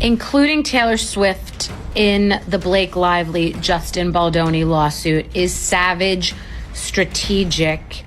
Including Taylor Swift in the Blake Lively, Justin Baldoni lawsuit is savage, strategic,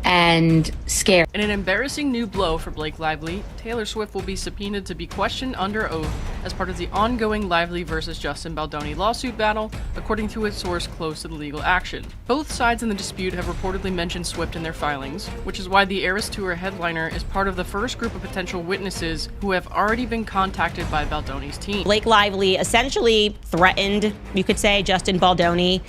and scary. In an embarrassing new blow for Blake Lively, Taylor Swift will be subpoenaed to be questioned under oath as part of the ongoing Lively versus Justin Baldoni lawsuit battle, according to a source close to the legal action. Both sides in the dispute have reportedly mentioned Swift in their filings, which is why the Eras Tour headliner is part of the first group of potential witnesses who have already been contacted by Baldoni's team. Blake Lively essentially threatened, you could say, Justin Baldoni,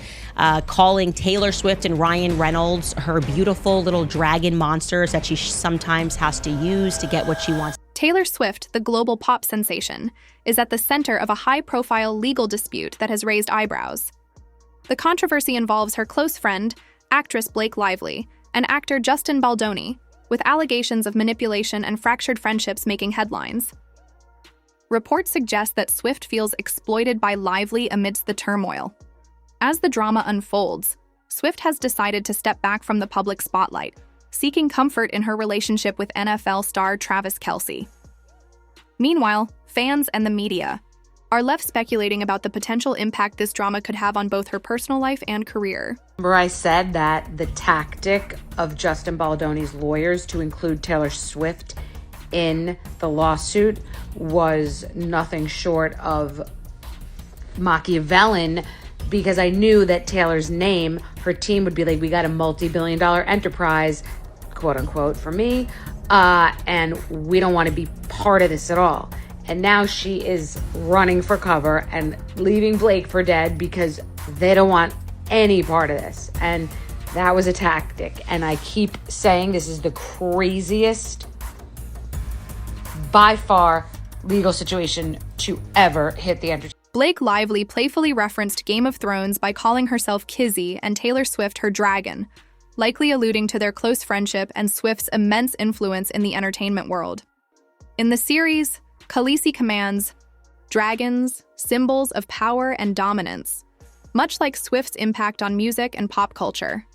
calling Taylor Swift and Ryan Reynolds her beautiful little dragon monsters that she sometimes has to use to get what she wants. Taylor Swift, the global pop sensation, is at the center of a high-profile legal dispute that has raised eyebrows. The controversy involves her close friend, actress Blake Lively, and actor Justin Baldoni, with allegations of manipulation and fractured friendships making headlines. Reports suggest that Swift feels exploited by Lively amidst the turmoil. As the drama unfolds, Swift has decided to step back from the public spotlight, seeking comfort in her relationship with NFL star Travis Kelce. Meanwhile, fans and the media are left speculating about the potential impact this drama could have on both her personal life and career. Remember I said that the tactic of Justin Baldoni's lawyers to include Taylor Swift in the lawsuit was nothing short of Machiavellian, because I knew that Taylor's name, her team would be like, we got a multi-billion-dollar enterprise, quote unquote, for me, and we don't want to be part of this at all. And now she is running for cover and leaving Blake for dead because they don't want any part of this. And that was a tactic. And I keep saying this is the craziest, by far, legal situation to ever hit the entertainment. Blake Lively playfully referenced Game of Thrones by calling herself Kizzy and Taylor Swift her dragon, likely alluding to their close friendship and Swift's immense influence in the entertainment world. In the series, Khaleesi commands dragons, symbols of power and dominance, much like Swift's impact on music and pop culture.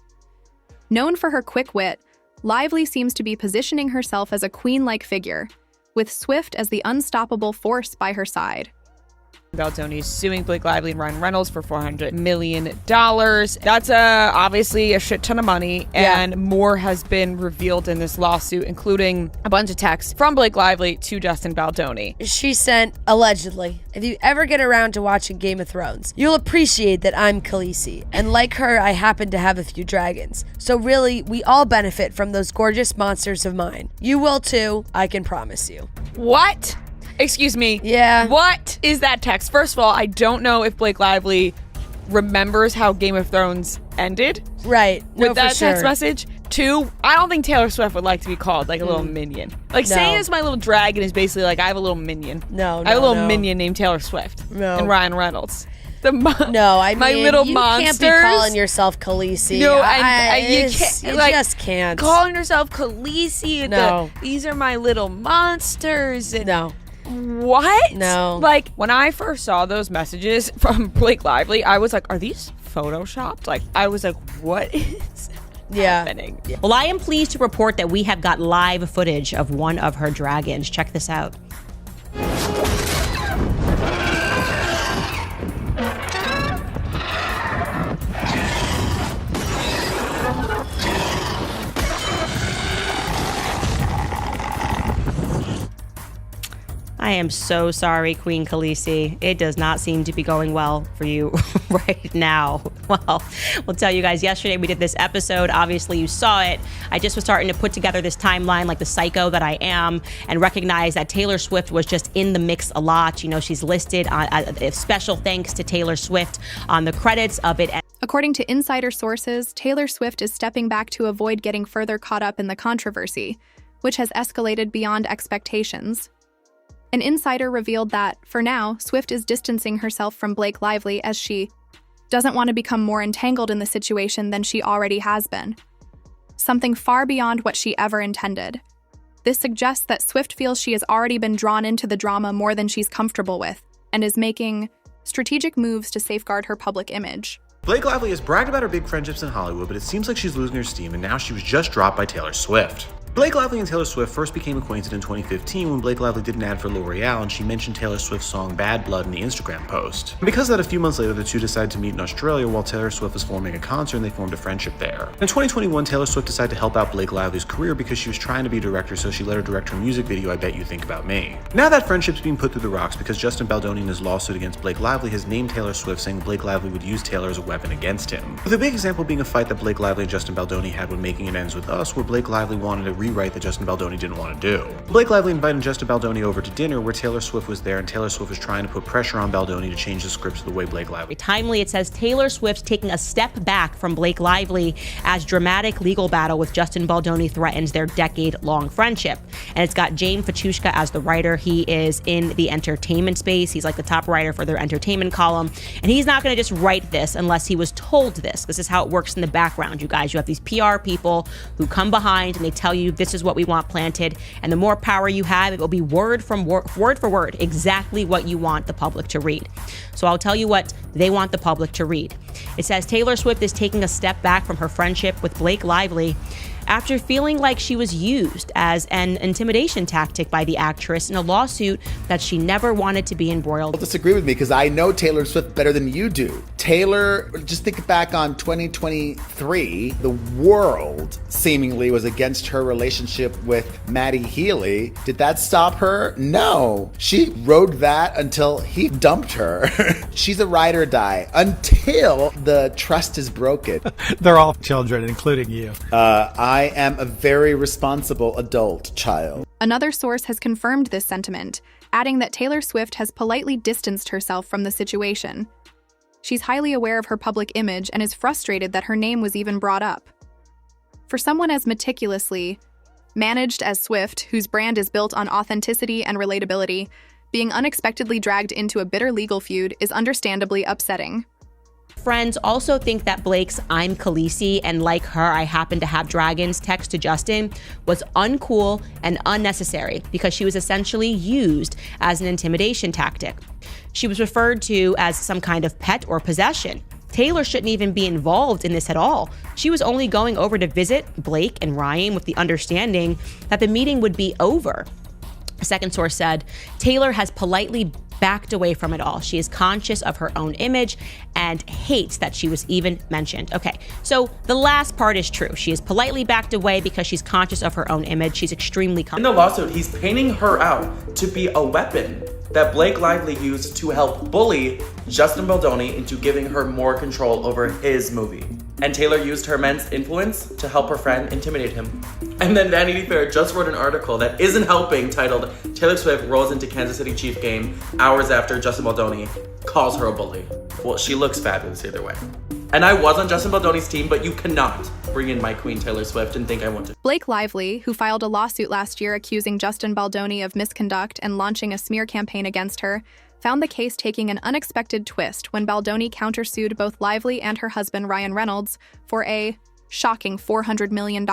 Known for her quick wit, Lively seems to be positioning herself as a queen-like figure, with Swift as the unstoppable force by her side. Baldoni is suing Blake Lively and Ryan Reynolds for $400 million. That's obviously a shit ton of money, and more has been revealed in this lawsuit, including a bunch of texts from Blake Lively to Justin Baldoni. She sent, allegedly, if you ever get around to watching Game of Thrones, you'll appreciate that I'm Khaleesi, and like her, I happen to have a few dragons. So really, we all benefit from those gorgeous monsters of mine. You will too, I can promise you. What? Excuse me. Yeah. What is that text? First of all, I don't know if Blake Lively remembers how Game of Thrones ended. Right. With that for sure. text message. Two, I don't think Taylor Swift would like to be called like a little minion. Like saying it's my little dragon is basically like I have a little minion. I have a little minion named Taylor Swift. And Ryan Reynolds. I mean, my little you monsters. Can't be calling yourself Khaleesi. No, you can't. You like, just can't. Calling yourself Khaleesi. No. These are my little monsters. And no. What? No. Like, when I first saw those messages from Blake Lively, I was like, are these photoshopped? Like, I was like, what is happening? Yeah. Well, I am pleased to report that we have got live footage of one of her dragons. Check this out. I am so sorry, Queen Khaleesi. It does not seem to be going well for you right now. Well, we'll tell you guys, yesterday we did this episode. Obviously, you saw it. I just was starting to put together this timeline like the psycho that I am and recognize that Taylor Swift was just in the mix a lot. You know, she's listed on special thanks to Taylor Swift on the credits of it. According to insider sources, Taylor Swift is stepping back to avoid getting further caught up in the controversy, which has escalated beyond expectations. An insider revealed that, for now, Swift is distancing herself from Blake Lively as she doesn't want to become more entangled in the situation than she already has been. Something far beyond what she ever intended. This suggests that Swift feels she has already been drawn into the drama more than she's comfortable with, and is making strategic moves to safeguard her public image. Blake Lively has bragged about her big friendships in Hollywood, but it seems like she's losing her steam, and now she was just dropped by Taylor Swift. Blake Lively and Taylor Swift first became acquainted in 2015 when Blake Lively did an ad for L'Oreal and she mentioned Taylor Swift's song Bad Blood in the Instagram post. And because of that, a few months later, the two decided to meet in Australia while Taylor Swift was forming a concert and they formed a friendship there. In 2021, Taylor Swift decided to help out Blake Lively's career because she was trying to be a director, so she let her direct her music video, I Bet You Think About Me. Now that friendship's being put through the rocks because Justin Baldoni in his lawsuit against Blake Lively has named Taylor Swift, saying Blake Lively would use Taylor as a weapon against him. With a big example being a fight that Blake Lively and Justin Baldoni had when making It Ends With Us, where Blake Lively wanted to rewrite that Justin Baldoni didn't want to do. Blake Lively invited Justin Baldoni over to dinner where Taylor Swift was there, and Taylor Swift was trying to put pressure on Baldoni to change the script to the way Blake Lively. Timely, it says Taylor Swift's taking a step back from Blake Lively as dramatic legal battle with Justin Baldoni threatens their decade-long friendship. And it's got James Fatushka as the writer. He is in the entertainment space. He's like the top writer for their entertainment column. And he's not going to just write this unless he was told this. This is how it works in the background, you guys. You have these PR people who come behind and they tell you this is what we want planted. And the more power you have, it will be word for word, exactly what you want the public to read. So I'll tell you what they want the public to read. It says Taylor Swift is taking a step back from her friendship with Blake Lively after feeling like she was used as an intimidation tactic by the actress in a lawsuit that she never wanted to be embroiled. Don't disagree with me because I know Taylor Swift better than you do. Taylor, just think back on 2023, the world seemingly was against her relationship with Maddie Healy. Did that stop her? No. She rode that until he dumped her. She's a ride or die until the trust is broken. They're all children, including you. I am a very responsible adult child. Another source has confirmed this sentiment, adding that Taylor Swift has politely distanced herself from the situation. She's highly aware of her public image and is frustrated that her name was even brought up. For someone as meticulously managed as Swift, whose brand is built on authenticity and relatability, being unexpectedly dragged into a bitter legal feud is understandably upsetting. Friends also think that Blake's "I'm Khaleesi and like her, I happen to have dragons" text to Justin was uncool and unnecessary because she was essentially used as an intimidation tactic. She was referred to as some kind of pet or possession. Taylor shouldn't even be involved in this at all. She was only going over to visit Blake and Ryan with the understanding that the meeting would be over. A second source said, Taylor has politely backed away from it all. She is conscious of her own image and hates that she was even mentioned. Okay, so the last part is true. She is politely backed away because she's conscious of her own image. She's extremely In the lawsuit, he's painting her out to be a weapon that Blake Lively used to help bully Justin Baldoni into giving her more control over his movie. And Taylor used her immense influence to help her friend intimidate him. And then Vanity Fair just wrote an article that isn't helping, titled "Taylor Swift rolls into Kansas City Chief game hours after Justin Baldoni calls her a bully." Well, she looks fabulous either way. And I was on Justin Baldoni's team, but you cannot bring in my queen Taylor Swift and think I want to. Blake Lively, who filed a lawsuit last year accusing Justin Baldoni of misconduct and launching a smear campaign against her, found the case taking an unexpected twist when Baldoni countersued both Lively and her husband Ryan Reynolds for a shocking $400 million.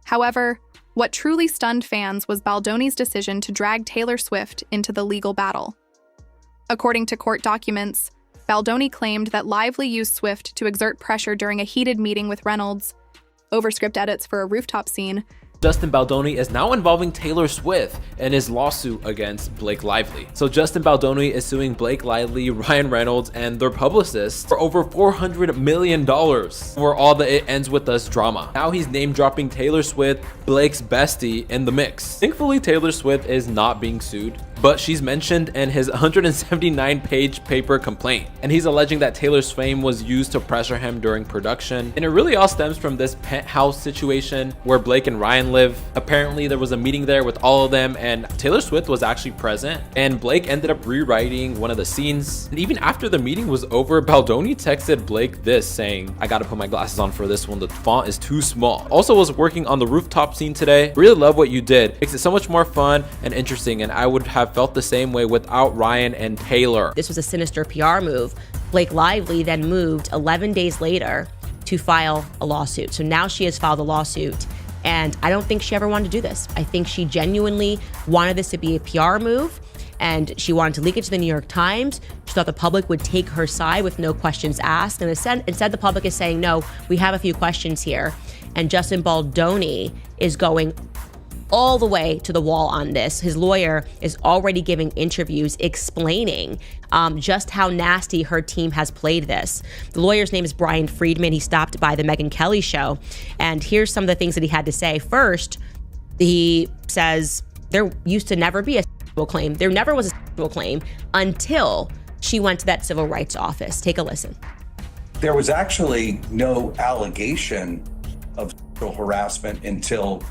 However, what truly stunned fans was Baldoni's decision to drag Taylor Swift into the legal battle. According to court documents, Baldoni claimed that Lively used Swift to exert pressure during a heated meeting with Reynolds, over script edits for a rooftop scene. Justin Baldoni is now involving Taylor Swift in his lawsuit against Blake Lively. So Justin Baldoni is suing Blake Lively, Ryan Reynolds, and their publicists for over $400 million for all the It Ends With Us drama. Now he's name dropping Taylor Swift, Blake's bestie, in the mix. Thankfully, Taylor Swift is not being sued, but she's mentioned in his 179-page paper complaint. And he's alleging that Taylor's fame was used to pressure him during production. And it really all stems from this penthouse situation where Blake and Ryan live. Apparently there was a meeting there with all of them and Taylor Swift was actually present, and Blake ended up rewriting one of the scenes. And even after the meeting was over, Baldoni texted Blake this, saying, "I gotta put my glasses on for this one, the font is too small. Also was working on the rooftop scene today. Really love what you did. Makes it so much more fun and interesting, and I would have felt the same way without Ryan and Taylor." This was a sinister PR move. Blake Lively then moved 11 days later to file a lawsuit. So now she has filed a lawsuit. And I don't think she ever wanted to do this. I think she genuinely wanted this to be a PR move. and she wanted to leak it to the New York Times. She thought the public would take her side with no questions asked. And instead the public is saying, no, we have a few questions here. And Justin Baldoni is going all the way to the wall on this. His lawyer is already giving interviews explaining just how nasty her team has played this. The lawyer's name is Brian Friedman. He stopped by the Megyn Kelly show. And here's some of the things that he had to say. First, he says there used to never be a sexual claim. There never was a sexual claim until she went to that civil rights office. Take a listen. There was actually no allegation of sexual harassment until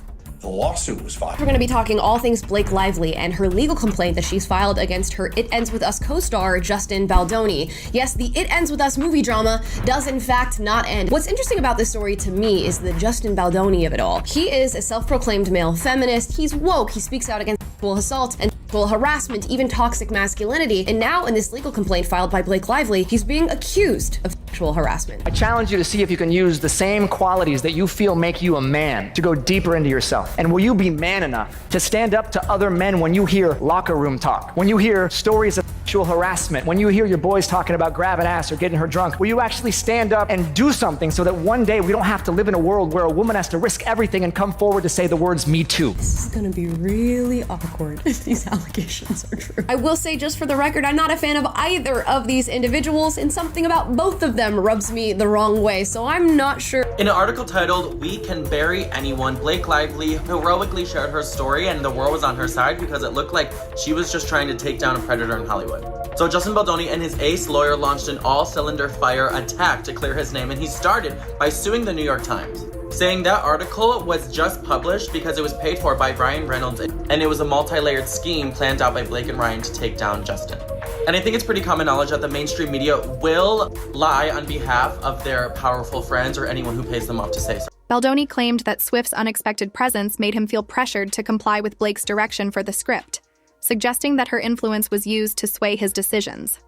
the lawsuit was filed. We're going to be talking all things Blake Lively and her legal complaint that she's filed against her It Ends With Us co-star Justin Baldoni. Yes, the It Ends With Us movie drama does in fact not end. What's interesting about this story to me is the Justin Baldoni of it all. He is a self-proclaimed male feminist. He's woke. He speaks out against sexual assault and sexual harassment, even toxic masculinity. And now in this legal complaint filed by Blake Lively, he's being accused of sexual harassment. I challenge you to see if you can use the same qualities that you feel make you a man to go deeper into yourself. And will you be man enough to stand up to other men when you hear locker room talk, when you hear stories of sexual harassment, when you hear your boys talking about grabbing ass or getting her drunk? Will you actually stand up and do something so that one day we don't have to live in a world where a woman has to risk everything and come forward to say the words "me too"? This is gonna be really awkward if these allegations are true. I will say, just for the record, I'm not a fan of either of these individuals, and something about both of them rubs me the wrong way, so I'm not sure. In an article titled "We Can Bury Anyone," Blake Lively heroically shared her story, and the world was on her side because it looked like she was just trying to take down a predator in Hollywood. So Justin Baldoni and his ace lawyer launched an all-cylinder fire attack to clear his name, and he started by suing the New York Times, saying that article was just published because it was paid for by Ryan Reynolds, and it was a multi-layered scheme planned out by Blake and Ryan to take down Justin. And I think it's pretty common knowledge that the mainstream media will lie on behalf of their powerful friends or anyone who pays them off to say so. Baldoni claimed that Swift's unexpected presence made him feel pressured to comply with Blake's direction for the script, suggesting that her influence was used to sway his decisions.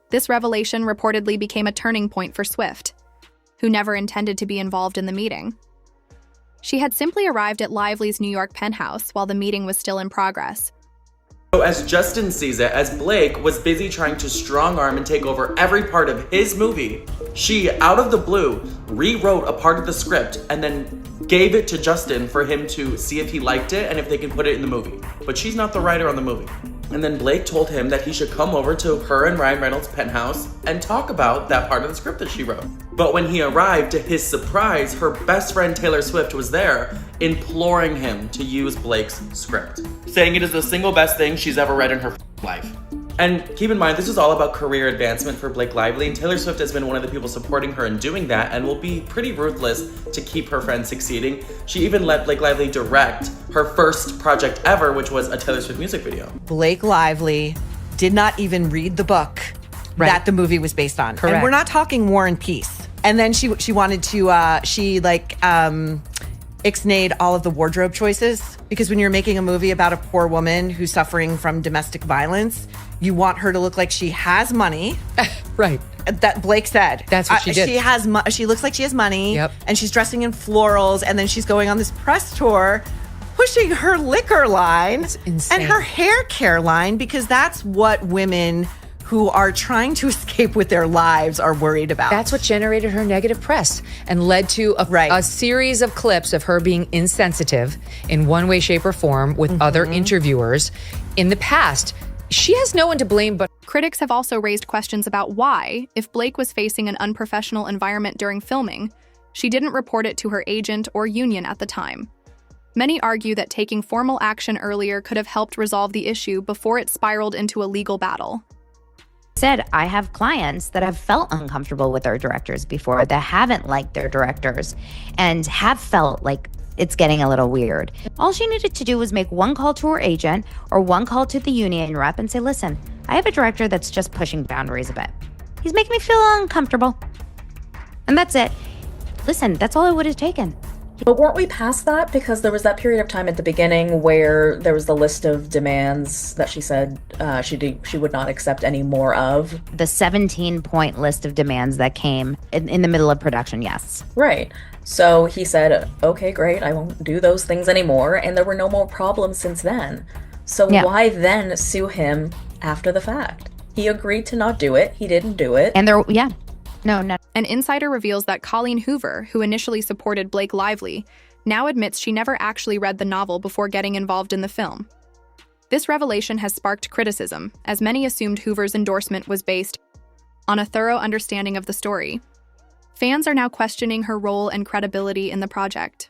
This revelation reportedly became a turning point for Swift, who never intended to be involved in the meeting. She had simply arrived at Lively's New York penthouse while the meeting was still in progress. So as Justin sees it, as Blake was busy trying to strong-arm and take over every part of his movie, she, out of the blue, rewrote a part of the script and then gave it to Justin for him to see if he liked it and if they can put it in the movie. But she's not the writer on the movie. And then Blake told him that he should come over to her and Ryan Reynolds' penthouse and talk about that part of the script that she wrote. But when he arrived, to his surprise, her best friend Taylor Swift was there, imploring him to use Blake's script, saying it is the single best thing she's ever read in her life. And keep in mind, this is all about career advancement for Blake Lively, and Taylor Swift has been one of the people supporting her in doing that and will be pretty ruthless to keep her friend succeeding. She even let Blake Lively direct her first project ever, which was a Taylor Swift music video. Blake Lively did not even read the book that the movie was based on. Correct. And we're not talking War and Peace. And then she wanted to, ixnayed all of the wardrobe choices, because when you're making a movie about a poor woman who's suffering from domestic violence, you want her to look like she has money. Right. That Blake said. That's what she did. She looks like she has money. Yep. And she's dressing in florals, and then she's going on this press tour pushing her liquor line and her hair care line, because that's what women who are trying to escape with their lives are worried about. That's what generated her negative press and led to a series of clips of her being insensitive in one way, shape, or form with other interviewers in the past. She has no one to blame but... Critics have also raised questions about why, if Blake was facing an unprofessional environment during filming, she didn't report it to her agent or union at the time. Many argue that taking formal action earlier could have helped resolve the issue before it spiraled into a legal battle. Said, I have clients that have felt uncomfortable with their directors before, that haven't liked their directors, and have felt like it's getting a little weird. All she needed to do was make one call to her agent or one call to the union rep and say, listen, I have a director that's just pushing boundaries a bit. He's making me feel uncomfortable. And that's it. Listen, that's all it would have taken. But weren't we past that? Because there was that period of time at the beginning where there was the list of demands that she said she would not accept any more of. The 17-point list of demands that came in the middle of production, yes. Right. So he said, okay, great, I won't do those things anymore. And there were no more problems since then. So Yeah. why then sue him after the fact? He agreed to not do it. He didn't do it. And there, yeah. No, no. An insider reveals that Colleen Hoover, who initially supported Blake Lively, now admits she never actually read the novel before getting involved in the film. This revelation has sparked criticism, as many assumed Hoover's endorsement was based on a thorough understanding of the story. Fans are now questioning her role and credibility in the project.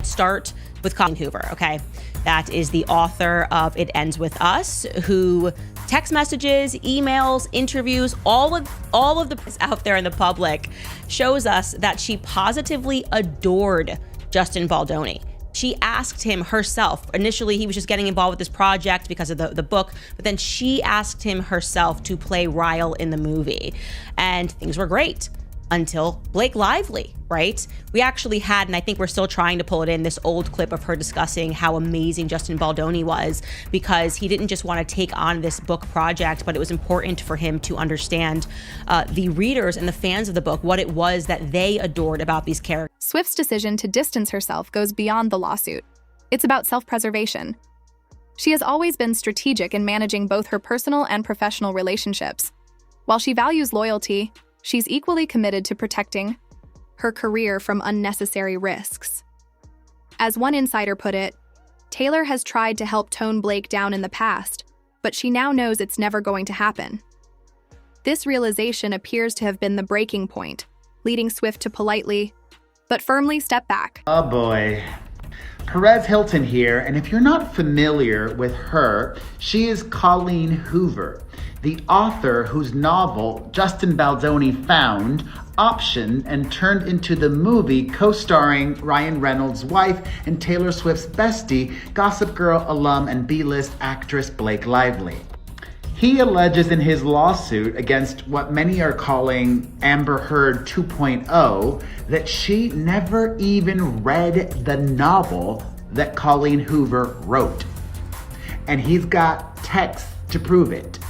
Start with Colleen Hoover, okay? That is the author of It Ends With Us, who text messages, emails, interviews, all of the press out there in the public shows us that she positively adored Justin Baldoni. She asked him herself. Initially, he was just getting involved with this project because of the book, but then she asked him herself to play Ryle in the movie. And things were great until Blake Lively, right? We actually had, and I think we're still trying to pull it in, this old clip of her discussing how amazing Justin Baldoni was, because he didn't just want to take on this book project, but it was important for him to understand the readers and the fans of the book, what it was that they adored about these characters. Swift's decision to distance herself goes beyond the lawsuit. It's about self-preservation. She has always been strategic in managing both her personal and professional relationships. While she values loyalty, she's equally committed to protecting her career from unnecessary risks. As one insider put it, Taylor has tried to help tone Blake down in the past, but she now knows it's never going to happen. This realization appears to have been the breaking point, leading Swift to politely, but firmly step back. Oh boy. Perez Hilton here, and if you're not familiar with her, she is Colleen Hoover, the author whose novel Justin Baldoni found, optioned, and turned into the movie co-starring Ryan Reynolds' wife and Taylor Swift's bestie, Gossip Girl alum and B-list actress Blake Lively. He alleges in his lawsuit against what many are calling Amber Heard 2.0 that she never even read the novel that Colleen Hoover wrote. And he's got texts to prove it.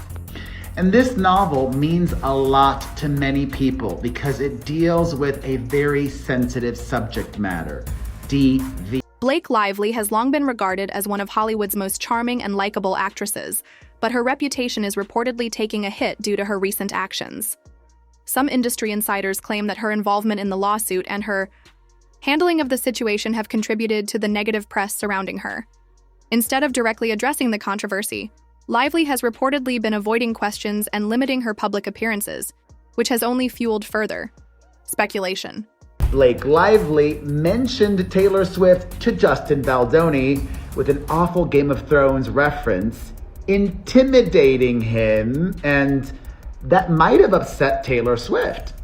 And this novel means a lot to many people because it deals with a very sensitive subject matter, DV. Blake Lively has long been regarded as one of Hollywood's most charming and likable actresses, but her reputation is reportedly taking a hit due to her recent actions. Some industry insiders claim that her involvement in the lawsuit and her handling of the situation have contributed to the negative press surrounding her. Instead of directly addressing the controversy, Lively has reportedly been avoiding questions and limiting her public appearances, which has only fueled further speculation. Blake Lively mentioned Taylor Swift to Justin Baldoni with an awful Game of Thrones reference, intimidating him, and that might have upset Taylor Swift.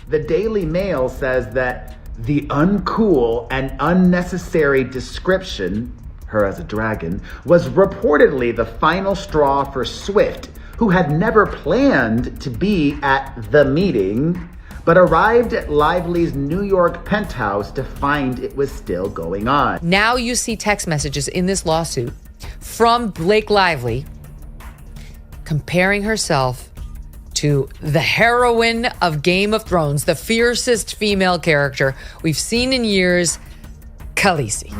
The Daily Mail says that the uncool and unnecessary description, her as a dragon, was reportedly the final straw for Swift, who had never planned to be at the meeting, but arrived at Lively's New York penthouse to find it was still going on. Now you see text messages in this lawsuit from Blake Lively comparing herself to the heroine of Game of Thrones, the fiercest female character we've seen in years, Khaleesi.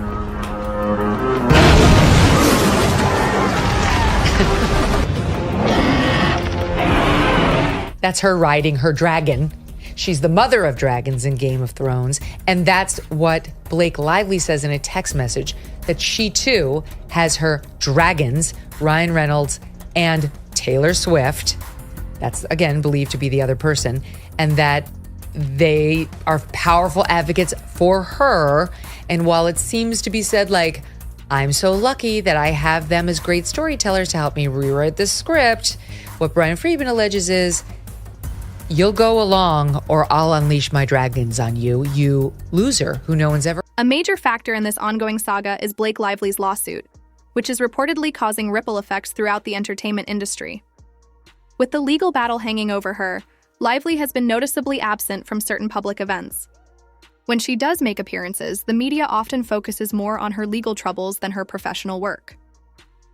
That's her riding her dragon. She's the mother of dragons in Game of Thrones. And that's what Blake Lively says in a text message, that she too has her dragons, Ryan Reynolds and Taylor Swift. That's, again, believed to be the other person. And that they are powerful advocates for her. And while it seems to be said like, I'm so lucky that I have them as great storytellers to help me rewrite the script, what Brian Friedman alleges is, you'll go along or I'll unleash my dragons on you, you loser who no one's ever... A major factor in this ongoing saga is Blake Lively's lawsuit, which is reportedly causing ripple effects throughout the entertainment industry. With the legal battle hanging over her, Lively has been noticeably absent from certain public events. When she does make appearances, the media often focuses more on her legal troubles than her professional work.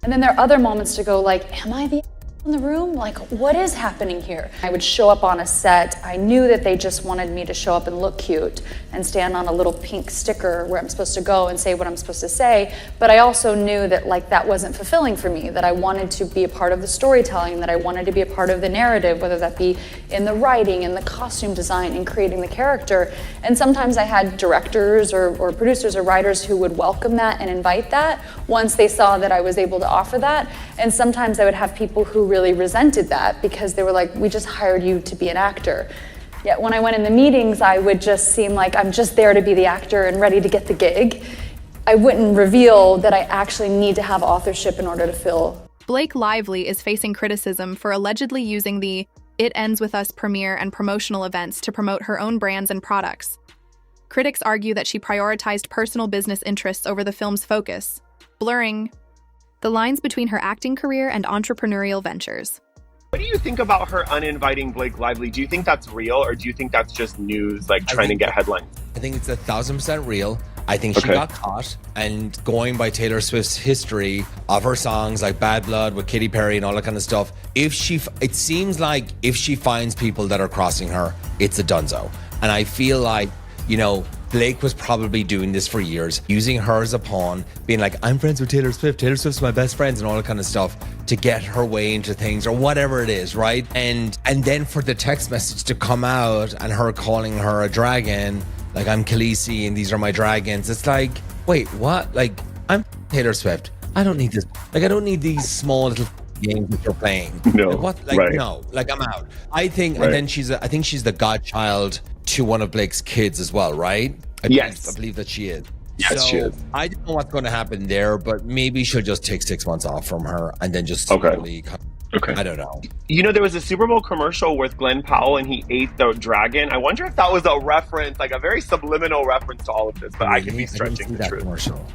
And then there are other moments to go like, am I the in the room? Like, what is happening here? I would show up on a set. I knew that they just wanted me to show up and look cute and stand on a little pink sticker where I'm supposed to go and say what I'm supposed to say. But I also knew that that wasn't fulfilling for me, that I wanted to be a part of the storytelling, that I wanted to be a part of the narrative, whether that be in the writing, in the costume design, in creating the character. And sometimes I had directors or producers or writers who would welcome that and invite that once they saw that I was able to offer that. And sometimes I would have people who really resented that because they were like, we just hired you to be an actor. Yet when I went in the meetings, I would just seem like I'm just there to be the actor and ready to get the gig. I wouldn't reveal that I actually need to have authorship in order to fill. Blake Lively is facing criticism for allegedly using the It Ends With Us premiere and promotional events to promote her own brands and products. Critics argue that she prioritized personal business interests over the film's focus, blurring the lines between her acting career and entrepreneurial ventures. What do you think about her uninviting Blake Lively? Do you think that's real, or do you think that's just news, trying to get headlines? I think it's 1,000% real. I think she got caught, and going by Taylor Swift's history of her songs like Bad Blood with Katy Perry and all that kind of stuff, it seems like if she finds people that are crossing her, it's a donezo. And I feel like, Blake was probably doing this for years, using her as a pawn, being like, I'm friends with Taylor Swift, Taylor Swift's my best friends, and all that kind of stuff, to get her way into things or whatever it is, right? And then for the text message to come out and her calling her a dragon, like, I'm Khaleesi and these are my dragons. It's like, wait, what? Like, I'm Taylor Swift. I don't need this. Like, I don't need these small little games that you're playing. No, like, what? Like, right. No, like, I'm out. I think, right. And then I think she's the godchild to one of Blake's kids as well, right? I believe that she is. Yes, she is. I don't know what's going to happen there, but maybe she'll just take 6 months off from her and then just slowly. Okay. I don't know. There was a Super Bowl commercial with Glenn Powell and he ate the dragon. I wonder if that was a reference, like a very subliminal reference to all of this, but I could be stretching the truth. Commercial.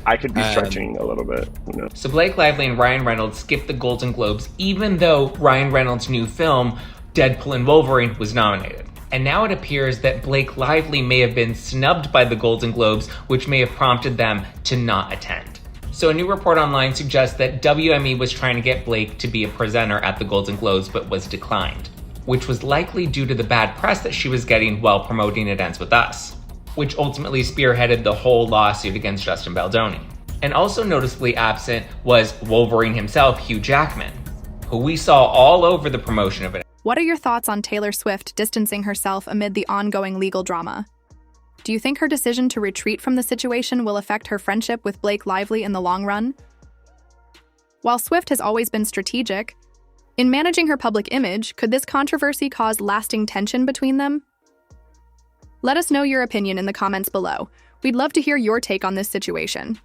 I could be stretching a little bit. So Blake Lively and Ryan Reynolds skipped the Golden Globes, even though Ryan Reynolds' new film, Deadpool and Wolverine, was nominated. And now it appears that Blake Lively may have been snubbed by the Golden Globes, which may have prompted them to not attend. So a new report online suggests that WME was trying to get Blake to be a presenter at the Golden Globes, but was declined, which was likely due to the bad press that she was getting while promoting It Ends With Us, which ultimately spearheaded the whole lawsuit against Justin Baldoni. And also noticeably absent was Wolverine himself, Hugh Jackman, who we saw all over the promotion of it. What are your thoughts on Taylor Swift distancing herself amid the ongoing legal drama? Do you think her decision to retreat from the situation will affect her friendship with Blake Lively in the long run? While Swift has always been strategic, in managing her public image, could this controversy cause lasting tension between them? Let us know your opinion in the comments below. We'd love to hear your take on this situation.